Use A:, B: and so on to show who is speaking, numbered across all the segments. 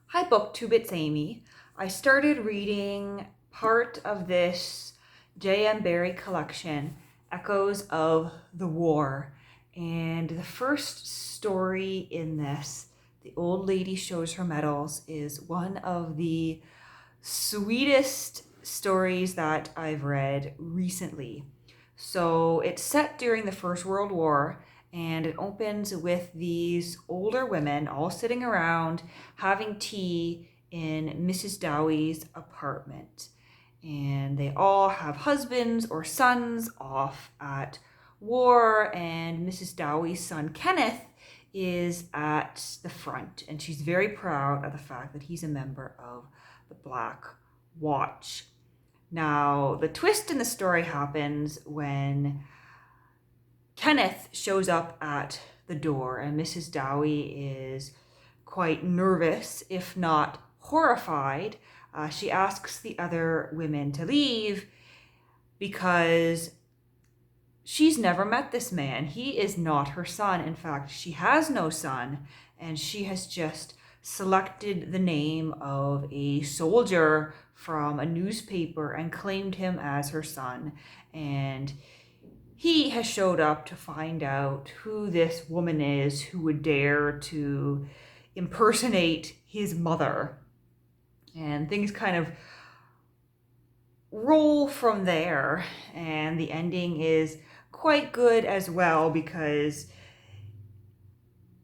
A: Hi BookTube, it's Amy. I started reading part of this J.M.Barrie collection, Echoes of the War. And the first story in this, The Old Lady Shows Her Medals, is one of the sweetest stories that I've read recently. So it's set during the First World War, and it opens with these older women all sitting around having tea in Mrs. Dowie's apartment. And they all have husbands or sons off at war, and Mrs. Dowie's son Kenneth is at the front, and she's very proud of the fact that he's a member of the Black Watch. Now, the twist in the story happens when Kenneth shows up at the door, and Mrs. Dowie is quite nervous, if not horrified. She asks the other women to leave because she's never met this man. He is not her son. In fact, she has no son, and she has just selected the name of a soldier from a newspaper and claimed him as her son. And he has showed up to find out who this woman is who would dare to impersonate his mother. And things kind of roll from there, and the ending is quite good as well because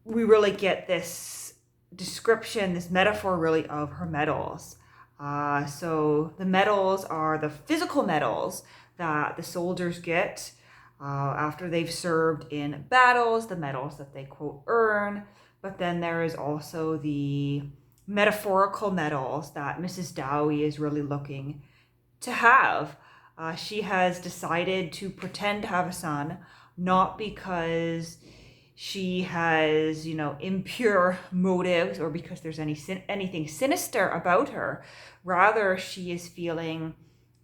A: we really get this description, this metaphor really of her medals. So the medals are the physical medals that the soldiers get after they've served in battles, the medals that they quote earn. But then there is also the metaphorical medals that Mrs. Dowie is really looking to have. She has decided to pretend to have a son, not because she has, impure motives or because there's anything sinister about her. Rather, she is feeling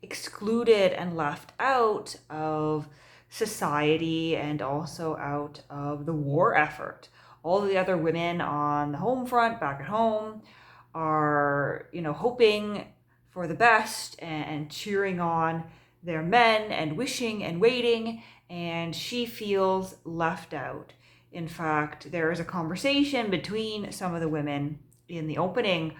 A: excluded and left out of society and also out of the war effort. All the other women on the home front, back at home, are, hoping for the best and cheering on their men and wishing and waiting, and she feels left out. In fact, there is a conversation between some of the women in the opening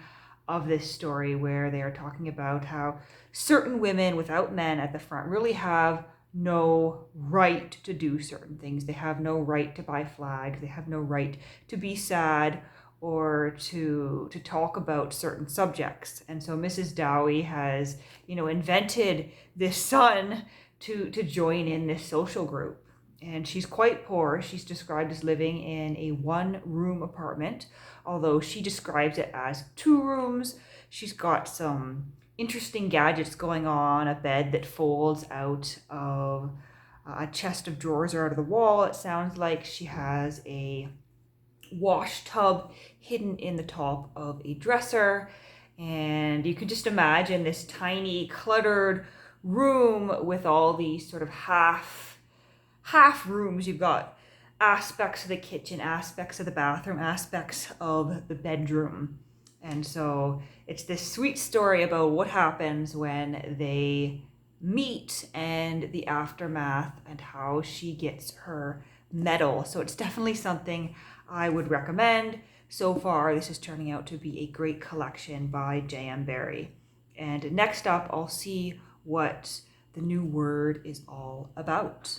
A: of this story where they are talking about how certain women without men at the front really have no right to do certain things. They have no right to buy flags. They have no right to be sad or to talk about certain subjects. And so Mrs. Dowie has, invented this son to join in this social group. And she's quite poor. She's described as living in a one-room apartment, although she describes it as 2 rooms. She's got some interesting gadgets going on, a bed that folds out of a chest of drawers or out of the wall. It sounds like she has a wash tub hidden in the top of a dresser. And you can just imagine this tiny cluttered room with all these sort of half rooms. You've got aspects of the kitchen, aspects of the bathroom, aspects of the bedroom. And so it's this sweet story about what happens when they meet and the aftermath and how she gets her medal. So it's definitely something I would recommend. So far, this is turning out to be a great collection by J.M.Barrie. And next up, I'll see what the new word is all about.